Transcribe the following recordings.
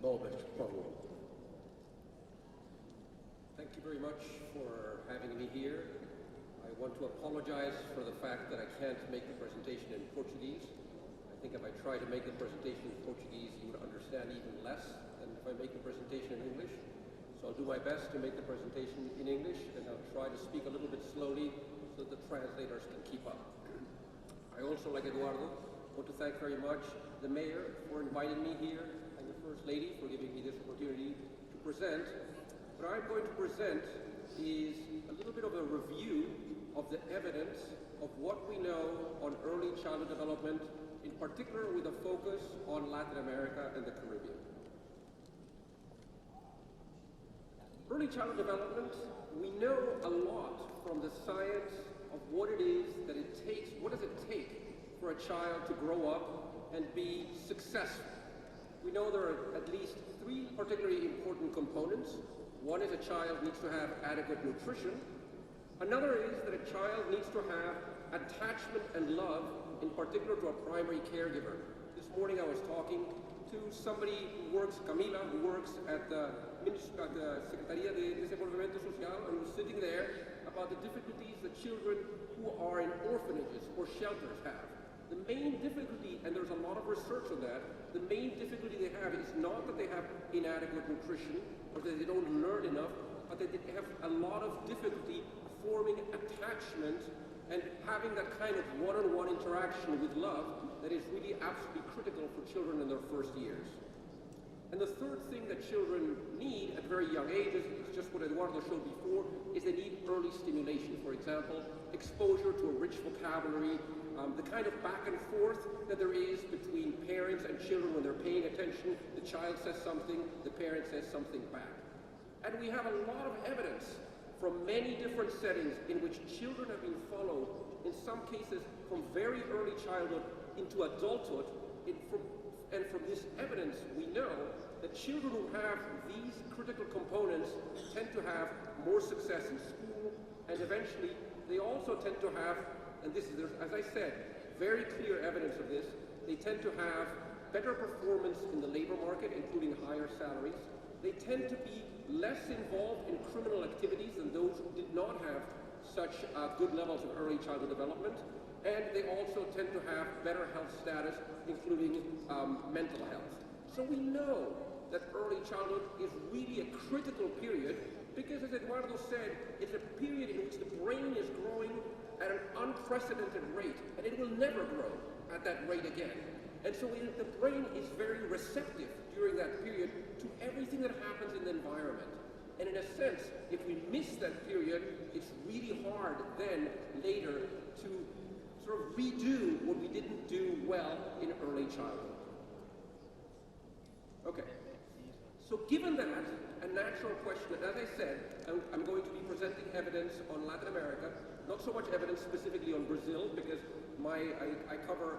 Norbert, por favor. Thank you very much for having me here. I want to apologize for the fact that I can't make the presentation in Portuguese. I think if I try to make the presentation in Portuguese, you would understand even less than if I make the presentation in English. So I'll do my best to make the presentation in English, and I'll try to speak a little bit slowly so that the translators can keep up. I also, like Eduardo, want to thank very much the mayor for inviting me here and the First Lady for giving me this opportunity to present. What I'm going to present is a little bit of a review of the evidence of what we know on early childhood development, in particular with a focus on Latin America and the Caribbean. Early childhood development, we know a lot from the science of what it is that it takes, what does it take for a child to grow up and be successful. We know there are at least three particularly important components. One is a child needs to have adequate nutrition. Another is that a child needs to have attachment and love, in particular to a primary caregiver. This morning I was talking to somebody who works, Camila, who works at the Secretaría de Desenvolvimiento Social, and was sitting there about the difficulties that children who are in orphanages or shelters have. The main difficulty, and there's a lot of research on that, the main difficulty they have is not that they have inadequate nutrition or that they don't learn enough, but that they have a lot of difficulty forming attachment and having that kind of one-on-one interaction with love that is really absolutely critical for children in their first years. And the third thing that children need at very young ages, it's just what Eduardo showed before, is they need early stimulation. For example, exposure to a rich vocabulary, the kind of back and forth that there is between parents and children when they're paying attention. The child says something, the parent says something back. And we have a lot of evidence from many different settings in which children have been followed, in some cases from very early childhood into adulthood. And from this evidence, we know that children who have these critical components tend to have more success in school, and eventually they also tend to have, and this is, as I said, very clear evidence of this, they tend to have better performance in the labor market, including higher salaries. They tend to be less involved in criminal activities than those who did not have such good levels of early childhood development. And they also tend to have better health status, including mental health. So we know that early childhood is really a critical period because, as Eduardo said, it's a period in which the brain is growing at an unprecedented rate, and it will never grow at that rate again. And so the brain is very receptive during that period to everything that happens in the environment. And in a sense, if we miss that period, it's really hard then later to sort of redo what we didn't do well in early childhood. Okay, so given that, a natural question, as I said, I'm going to be presenting evidence on Latin America, not so much evidence specifically on Brazil, because I cover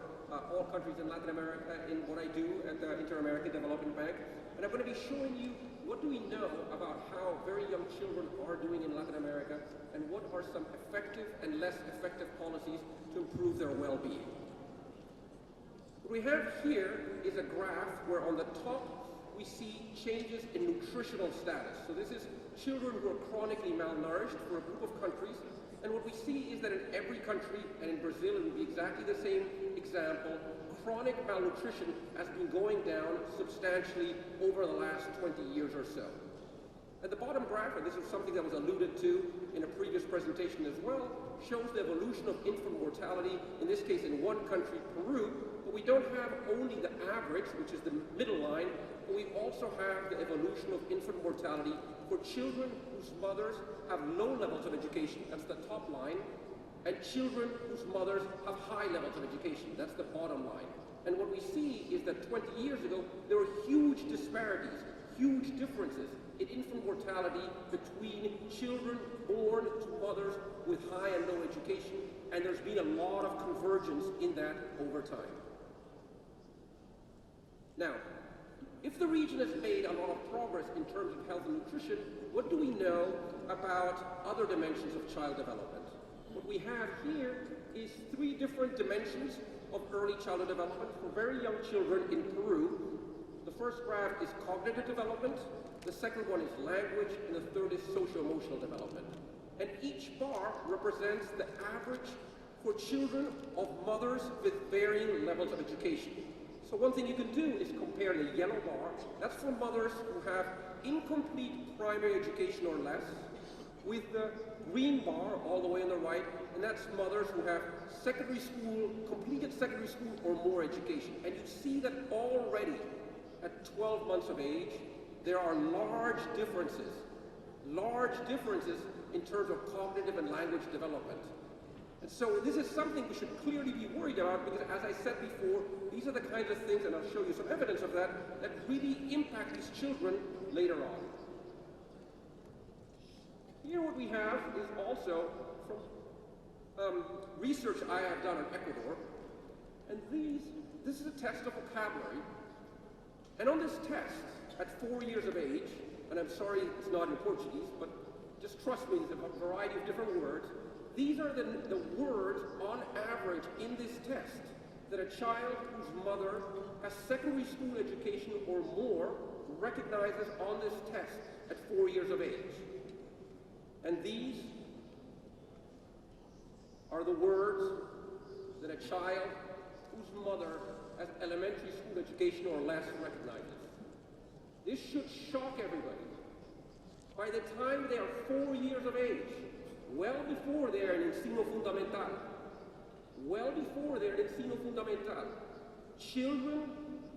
all countries in Latin America in what I do at the Inter-American Development Bank, and I'm going to be showing you what do we know about how very young children are doing in Latin America, and what are some effective and less effective policies to improve their well-being. What we have here is a graph where on the top we see changes in nutritional status. So this is children who are chronically malnourished for a group of countries, and what we see is that in every country, and in Brazil it would be exactly the same example, chronic malnutrition has been going down substantially over the last 20 years or so. At the bottom graph, and this is something that was alluded to in a previous presentation as well, shows the evolution of infant mortality, in this case in one country, Peru, but we don't have only the average, which is the middle line, but we also have the evolution of infant mortality for children whose mothers have low levels of education, that's the top line, and children whose mothers have high levels of education, that's the bottom line. And what we see is that 20 years ago, there were huge disparities, huge differences in infant mortality between children born to mothers with high and low education, and there's been a lot of convergence in that over time. Now, if the region has made a lot of progress in terms of health and nutrition, what do we know about other dimensions of child development? What we have here is three different dimensions of early childhood development for very young children in Peru. The first graph is cognitive development, the second one is language, and the third is social-emotional development. And each bar represents the average for children of mothers with varying levels of education. So one thing you can do is compare the yellow bar, that's for mothers who have incomplete primary education or less, with the green bar all the way on the right, and that's mothers who have secondary school, completed secondary school or more education. And you see that already at 12 months of age, there are large differences in terms of cognitive and language development. And so this is something we should clearly be worried about because, as I said before, these are the kinds of things, and I'll show you some evidence of that, that really impact these children later on. Here what we have is also from research I have done in Ecuador, and this is a test of vocabulary. And on this test, at 4 years of age, and I'm sorry it's not in Portuguese, but just trust me, there's a variety of different words. These are the words on average in this test that a child whose mother has secondary school education or more recognizes on this test at 4 years of age. And these are the words that a child whose mother has elementary school education or less recognizes. This should shock everybody. By the time they are 4 years of age, well before they're in ensino fundamental, children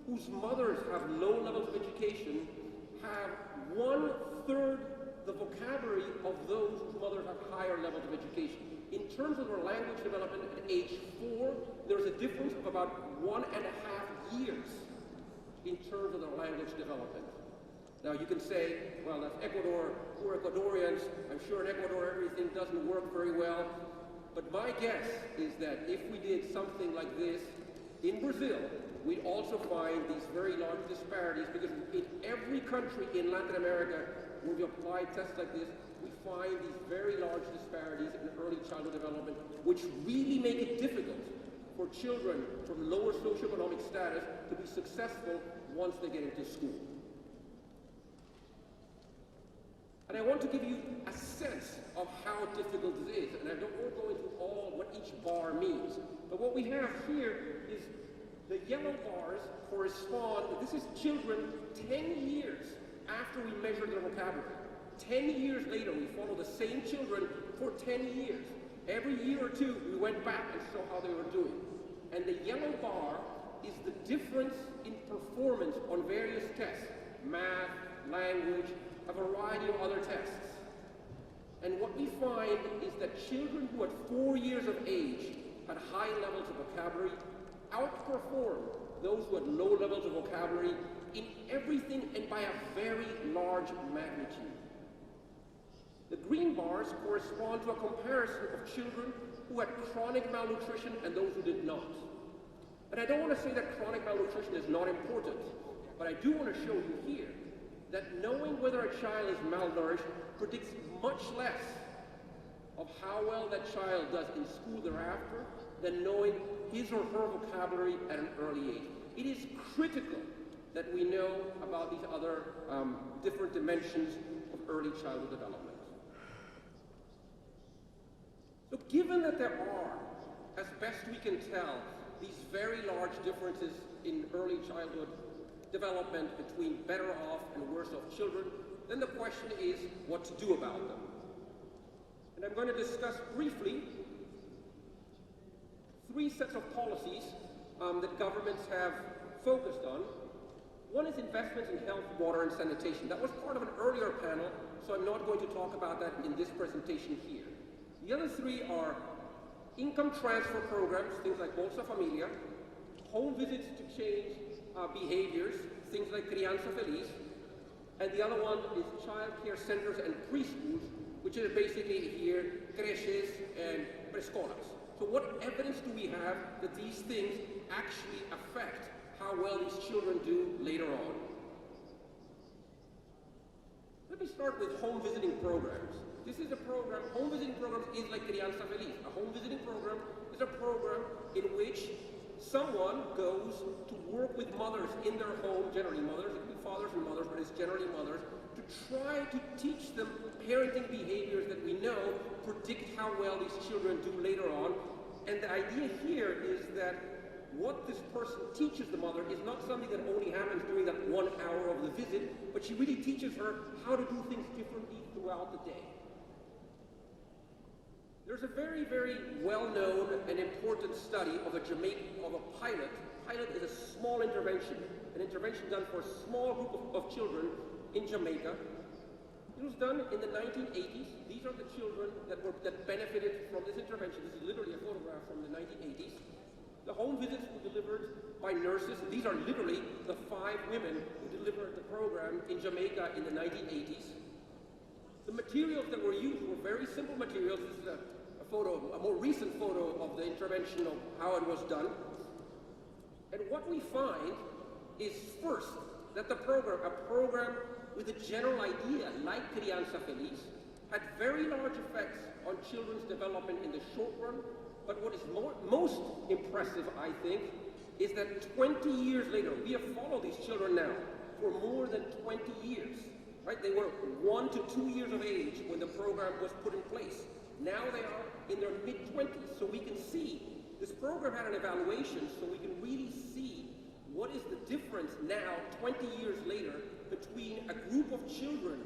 whose mothers have low levels of education have 1/3 the vocabulary of those whose mothers have higher levels of education. In terms of their language development at age 4, there's a difference of about 1.5 years in terms of their language development. Now you can say, well, that's Ecuador, we're Ecuadorians, I'm sure in Ecuador everything doesn't work very well. But my guess is that if we did something like this in Brazil, we'd also find these very large disparities, because in every country in Latin America where we apply tests like this, we find these very large disparities in early childhood development, which really make it difficult for children from lower socioeconomic status to be successful once they get into school. And I want to give you a sense of how difficult this is, and I don't want to go into all what each bar means. But what we have here is the yellow bars correspond, this is children 10 years after we measured their vocabulary. 10 years later, we follow the same children for 10 years. Every year or two, we went back and saw how they were doing. And the yellow bar is the difference in performance on various tests, math, language, a variety of other tests. And what we find is that children who at 4 years of age had high levels of vocabulary outperform those who had low levels of vocabulary in everything and by a very large magnitude. The green bars correspond to a comparison of children who had chronic malnutrition and those who did not. And I don't want to say that chronic malnutrition is not important, but I do want to show you here that knowing whether a child is malnourished predicts much less of how well that child does in school thereafter than knowing his or her vocabulary at an early age. It is critical that we know about these other different dimensions of early childhood development. So given that there are, as best we can tell, these very large differences in early childhood development between better off and worse off children, then the question is what to do about them. And I'm going to discuss briefly 3 sets of policies that governments have focused on. One is investments in health, water, and sanitation. That was part of an earlier panel, so I'm not going to talk about that in this presentation here. The other 3 are income transfer programs, things like Bolsa Familia, home visits to change behaviors, things like Criança Feliz, and the other one is child care centers and preschools, which is basically here creches and preescolas. So what evidence do we have that these things actually affect how well these children do later on? Let me start with home visiting programs. This is a program, home visiting programs is like Criança Feliz. A home visiting program is a program in which someone goes to work with mothers in their home, generally mothers, it can be fathers and mothers, but it's generally mothers, to try to teach them parenting behaviors that we know predict how well these children do later on. And the idea here is that what this person teaches the mother is not something that only happens during that 1 hour of the visit, but she really teaches her how to do things differently throughout the day. There's a very, very well-known and important study of a pilot. Pilot is a small intervention, an intervention done for a small group of children in Jamaica. It was done in the 1980s. These are the children that benefited from this intervention. This is literally a photograph from the 1980s. The home visits were delivered by nurses. These are literally the 5 women who delivered the program in Jamaica in the 1980s. The materials that were used were very simple materials. This is a more recent photo of the intervention of how it was done. And what we find is first that a program with a general idea like Crianza Feliz had very large effects on children's development in the short run. But what is most impressive, I think, is that 20 years later, we have followed these children now for more than 20 years. Right? They were 1 to 2 years of age when the program was put in place. Now they are in their mid-20s, so we can see this program had an evaluation, so we can really see what is the difference now, 20 years later, between a group of children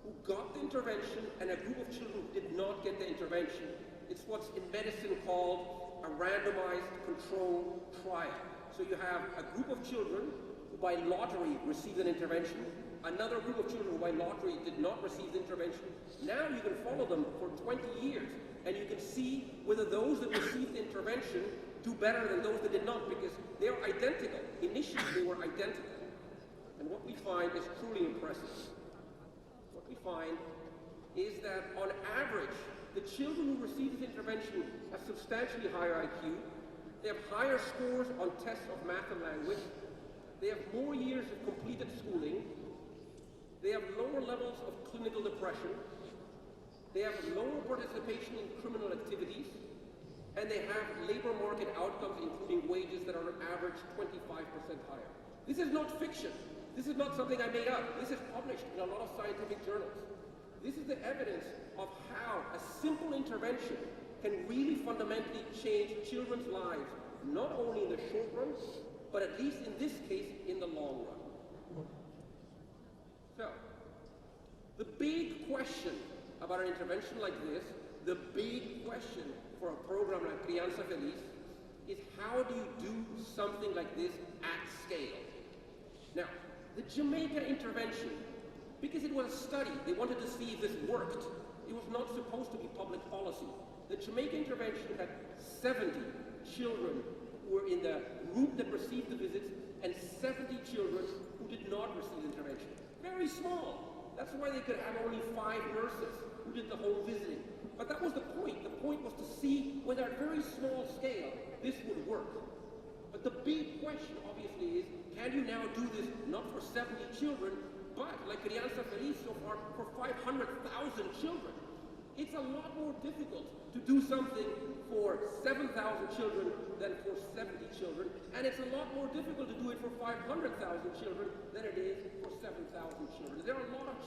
who got the intervention and a group of children who did not get the intervention. It's what's in medicine called a randomized control trial. So you have a group of children who by lottery received an intervention, another group of children who by lottery did not receive the intervention. Now you can follow them for 20 years, and you can see whether those that received the intervention do better than those that did not, because they are identical. Initially, they were identical. And what we find is truly impressive. What we find is that on average, the children who receive this intervention have substantially higher IQ. They have higher scores on tests of math and language. They have more years of completed schooling. They have lower levels of clinical depression. They have lower participation in criminal activities. And they have labor market outcomes, including wages that are on average 25% higher. This is not fiction. This is not something I made up. This is published in a lot of scientific journals. This is the evidence of how a simple intervention can really fundamentally change children's lives, not only in the short run, but at least in this case, in the long run. So, the big question about an intervention like this, the big question for a program like Crianza Feliz, is how do you do something like this at scale? Now, the Jamaica intervention, because it was a study, they wanted to see if this worked. It was not supposed to be public policy. The Jamaica intervention had 70 children who were in the group that received the visits and 70 children who did not receive intervention. Very small. That's why they could have only 5 nurses who did the whole visiting. But that was the point. The point was to see whether at a very small scale this would work. But the big question, obviously, is can you now do this not for 70 children, but like Crianza Feliz so far, for 500,000 children? It's a lot more difficult to do something for 7,000 children than for 70 children, and it's a lot more difficult to do it for 500,000 children than it is for 7,000 children. There are a lot of